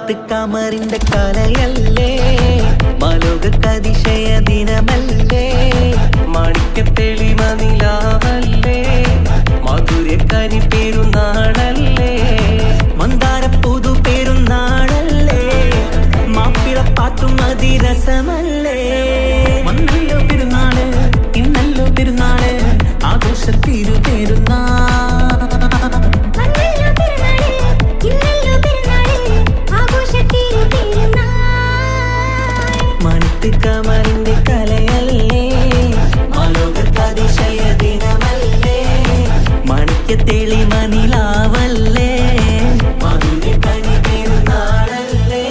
കമറിന്റെ കലയല്ലേ മാലോകതിശയ ദിനമല്ലേ മാണിക്യത്തെളിമ നിലാവല്ലേ മാധുര്യ കനി പെരുന്നാളല്ലേ മന്ദാര പുതു പെരുന്നാളല്ലേ മാപ്പിളപ്പാട്ടും അതിരസമല്ലേ വന്നല്ലോ പെരുന്നാള് ഇന്നല്ലോ പെരുന്നാള് ആഘോഷത്തിരു പെരുന്നാൾ കമറിന്റെ കലയല്ലേ മാലോകതിശയ ദിനമല്ലേ മാണിക്യത്തെളിമ നിലാവല്ലേ മാധുര്യ കനി പെരുന്നാളല്ലേ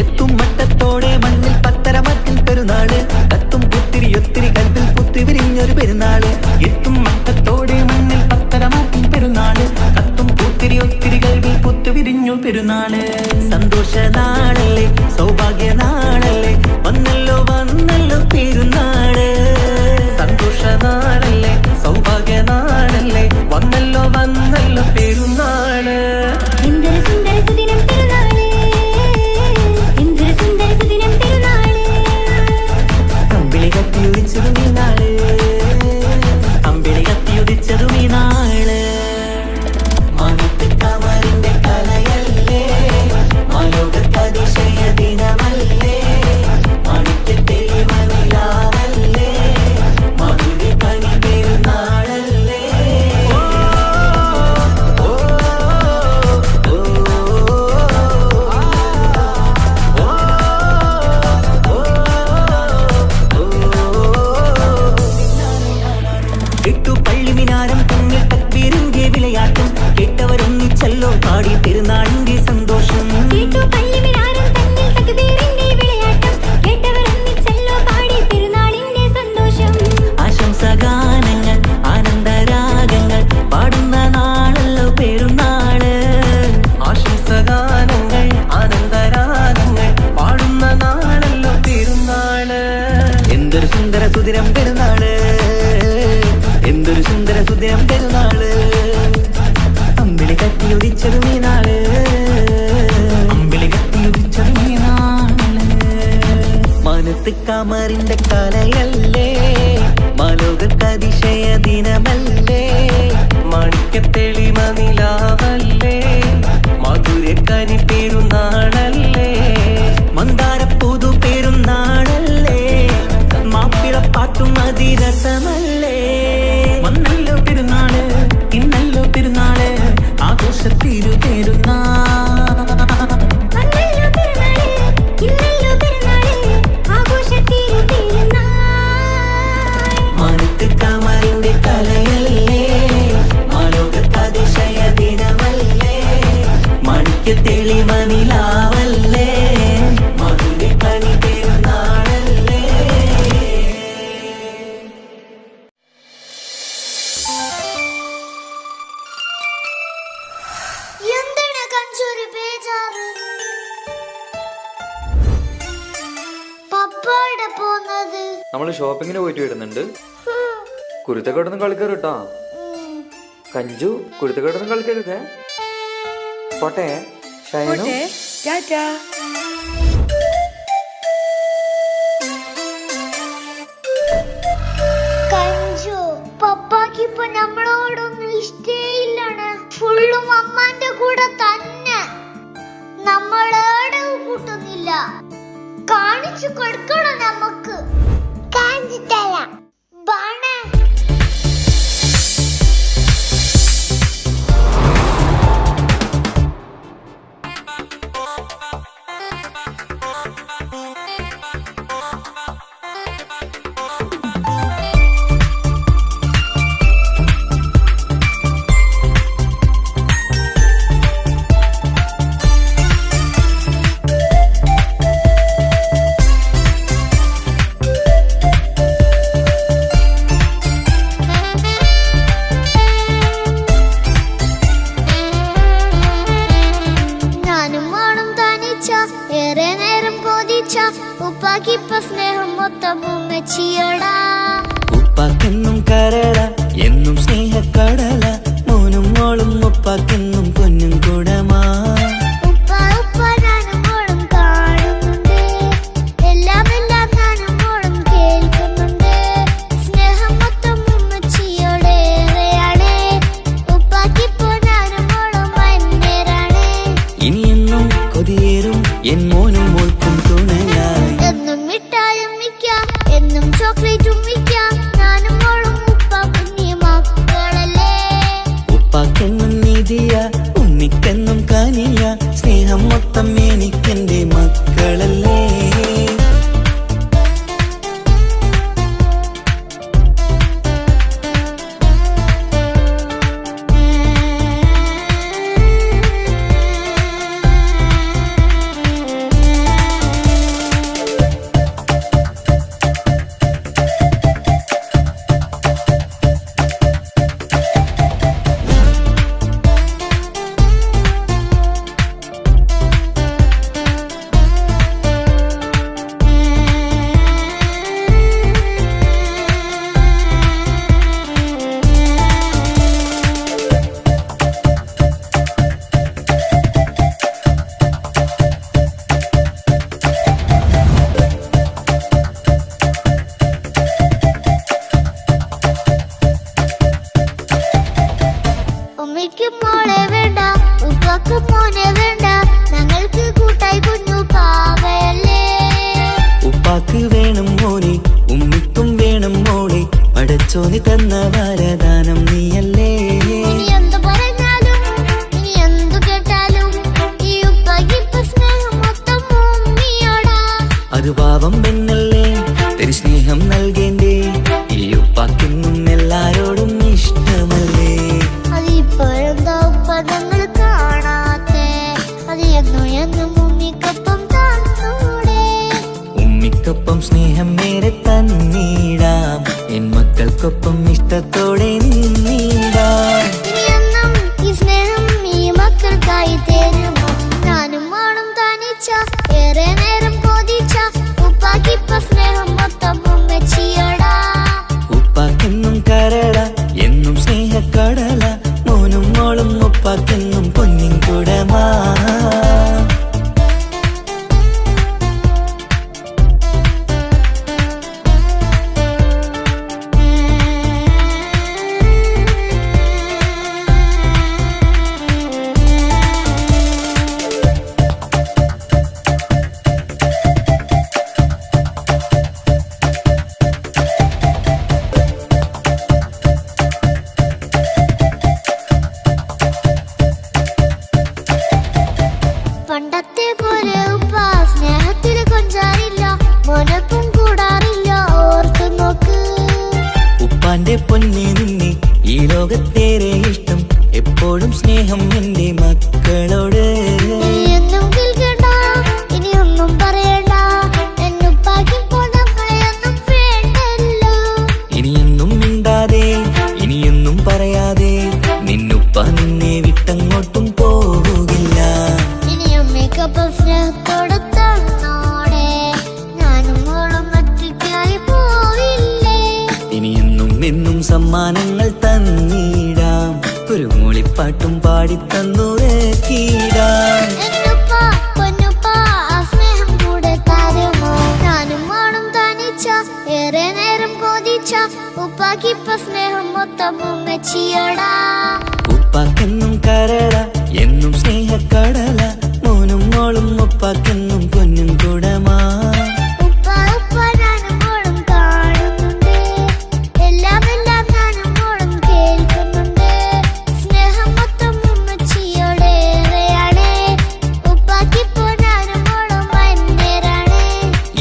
എത്തും മട്ടത്തോടെ മണ്ണിൽ പത്തരമത്തിൻ പെരുന്നാള് കത്തും ഒത്തിരി കൽപ്പിൽ പുത്തി വിരിഞ്ഞൊരു പെരുന്നാള് എത്തും മട്ടത്തോടെ മണ്ണിൽ പത്തരമാറ്റിൻ പെരുന്നാള് കത്തും ഒത്തിരി കൽവിൽ പുത്തി വിരിഞ്ഞു പെരുന്നാള് സന്തോഷ നാളല്ലേ സൗഭാഗ്യ നാളല്ലേ വന്നല്ലോ പെരുന്നാള് സന്തോഷ നാളല്ലേ സൗഭാഗ്യ നാളല്ലേ വന്നല്ലോ പെരുന്നാള് എന്തൊരു സുന്ദര സുദിനം പെരുന്നാള് അമ്പിളി കത്തിയുദിച്ചതും ഈ നാള് മാനത്ത് കമറിന്റെ കലയല്ലേ മാലോകതിശയ ദിനമല്ലേ മാണിക്യത്തെളിമ നിലാവല്ലേ മാധുര്യ കനി പെരുന്നാളല്ലേ മന്ദാര പുതു പെരുന്നാളല്ലേ മാപ്പിളപ്പാട്ടും അതിരസമല്ലേ വന്നല്ലോ പെരുന്നാള് ഇന്നല്ലോ പെരുന്നാള് ആഘോഷത്തിരു പെരുന്നാൾ മാനത്ത് കമറിന്റെ കലയല്ലേ മാലോകതിശയ ദിനമല്ലേ മാണിക്യത്തെളിമ നിലാവല്ലേ മാധുര്യ കനി പെരുന്നാളല്ലേ. എന്താണ് കഞ്ചൂര് ബേജാറ്? പപ്പാടെ പോന്നത് നമ്മള് ഷോപ്പിങ്ങിന് പോയിട്ട് വരുന്നുണ്ട്. കുരുത്തക്കേടൊന്നും കളിക്കരുട്ടാ കഞ്ചു, കുരുത്തക്കേടൊന്നും കളിക്കരുതേ. പോട്ടെ ഷൈനു. കഞ്ചു, പപ്പാക്ക് ഇപ്പൊ നമ്മളോടൊന്നും ഇഷ്ടേയില്ലാണ്. ഫുള്ളും അമ്മാന്റെ കൂടെ തന്നെ. നമ്മളോട് കൂട്ടുന്നില്ല. കാണിച്ചു കൊടുക്കണം നമുക്ക്. കാണിച്ചു തരാം. ബാണേ ഉപ്പാക്കിപ്പ സ്നേഹം മൊത്തം ഉമ്മച്ചിയോടാ. ഉപ്പാക്കെന്നും കരള എന്നും സ്നേഹക്കടല മോനും മോളും ഉപ്പാക്കെന്നും പൊന്നും കുടമാ. ഉപ്പ ഉപ്പ ഞാനും മോളും കാണുന്നുണ്ട്, എല്ലാം എല്ലാം ഞാനും മോളും കേൾക്കുന്നുണ്ട്. സ്നേഹം മൊത്തം ഉമ്മച്ചിയോടേറെയാണ്, ഉപ്പാക്കിപ്പോ ഞാനും മോളും വന്നേരാണ്. ഇനിയെന്നും കൊതിയേറും എൻ മോനും മോൾക്കും തുണയായി. എന്നും മിഠായും മിക്കാം, എന്നും ചോക്ലേറ്റും മിക്കാം, ഞാനും മോളും ഉപ്പ കുഞ്ഞി മക്കളല്ലേ. ഉപ്പാക്കെന്നും നിധിയ ഉണ്ണിക്കെന്നും കനിയ സ്നേഹം മൊത്തം എനിക്കെന്റെ മക്കളല്ലേ. ഉമ്മയ്ക്ക് മോളെ വേണ്ട, ഉപ്പാക്ക് മോനെ വേണ്ട, ഞങ്ങൾക്ക് കൂട്ടായി കുഞ്ഞു പാവയല്ലേ. ഉപ്പാക്ക് വേണം മോനെ ഉമ്മിക്കും വേണം മോളെ, പടച്ചോന് തന്ന വരദാനം നീയല്ലേ. ഇനി എന്തു പറഞ്ഞാലും ഇനി എന്തു കേട്ടാലും ഈ ഉപ്പാക്കിപ്പ സ്നേഹം മൊത്തം ഉമ്മിയോടാ. അത് പാവം പെണ്ണല്ലേ തരി സ്നേഹം നൽകേണ്ടേ, ഈ ഉപ്പാക്കെന്നും എല്ലാരോടും ഇഷ്ടമല്ലേ. അതിപ്പോഴെന്താ ഉപ്പ ഞങ്ങൾ കാണാത്തെ, അത് എന്നും എന്നും ഉമ്മിക്കൊപ്പം തന്നൂടെ. ഉമ്മിക്കൊപ്പം സ്നേഹം നേരെ തന്നീടാം, എൻ മക്കൾക്കൊപ്പം ഇഷ്ടത്തോടെ നിന്നീടാം. ഇനി എന്നും ഈ സ്നേഹം ഈ മക്കൾക്കായി തരുമോ, ഞാനും മോളും തനിച്ച ഏറെ നേരം കൊതിച്ച ഉപ്പാക്കിപ്പ സ്നേഹം മൊത്തം ഉമ്മച്ചിയോടാ. ഉപ്പാക്കെന്നും കരള എന്നും സ്നേഹക്കടല മോനും മോളും ഉപ്പാക്കെന്നും പൊന്നിൻ കുടമാ. പണ്ടത്തെ പോലെ ഉപ്പ സ്നേഹത്തിൽ കൊഞ്ചാറില്ല, മോനൊപ്പം കൂടാറില്ല, ഓർത്തു നോക്ക്. ഉപ്പാന്റെ പൊന്നെ നിന്നെ ഈ ലോകത്തേറെ ഇഷ്ടം, എപ്പോഴും സ്നേഹം എന്റെ മക്കളോട്. ഇനി എന്നും കേൾക്കണ്ട, ഇനി ഒന്നും പറയണ്ട, എന്നുപ്പാക്കിപ്പോ നമ്മളെയൊന്നും വേണ്ടല്ലോ. ഇനിയൊന്നും മിണ്ടാതെ ഇനിയൊന്നും പറയാതെ നിന്നുപ്പ നിന്നെ വിട്ടങ്ങോട്ടും പോകില്ല. ഇനി അമ്മയ്ക്കൊപ്പം സ്നേഹത്തോടെ തന്നോടെ, ഞാനും മോളും ഒറ്റയ്ക്കായി പോയില്ലേ. ഇനിയെന്നും എന്നും സമ്മാനങ്ങൾ തന്നീടാം, ഒരു മൂളിപ്പാട്ടും പാടിത്തന്നുറക്കിടാം. എന്നുപ്പ പൊന്നുപ്പ ആ സ്നേഹം കൂടെ തരുമോ, ഞാനും മോളും തനിച്ച ഏറെ നേരം കൊതിച്ച ഉപ്പാക്കിപ്പ സ്നേഹം മൊത്തം ഉമ്മച്ചിയോടാ. ഉപ്പാക്കെന്നും കരള എന്നും സ്നേഹക്കടല മോനും മോളും ഉപ്പാക്കെന്നും പൊന്നും കുടമാ. ഉപ്പ ഉപ്പ ഞാനും മോളും കാണുന്നുണ്ട്, എല്ലാം എല്ലാം ഞാനും മോളും കേൾക്കുന്നുണ്ട്. സ്നേഹം മൊത്തം ഉമ്മച്ചിയോടേറെയാണ്, ഉപ്പാക്കിപ്പോ ഞാനും മോളും വന്നേരാണ്.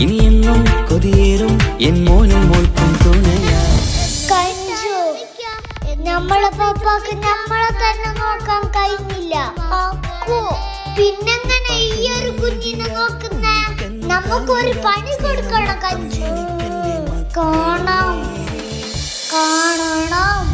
ഇനിയെന്നും കൊതിയേറും എൻ മോനും മോൾക്കും തുണയാ. കഞ്ചു, നമ്മളെ പപ്പാക്ക് നമ്മളെ തന്നെ നോക്കാൻ കഴിഞ്ഞില്ല. അക്കു, പിന്നെങ്ങനെ ഈ ഒരു കുഞ്ഞിനെ നോക്കുന്നേ? നമുക്കൊരു പണി കൊടുക്കണം കഞ്ചു. കാണണം കാണണം.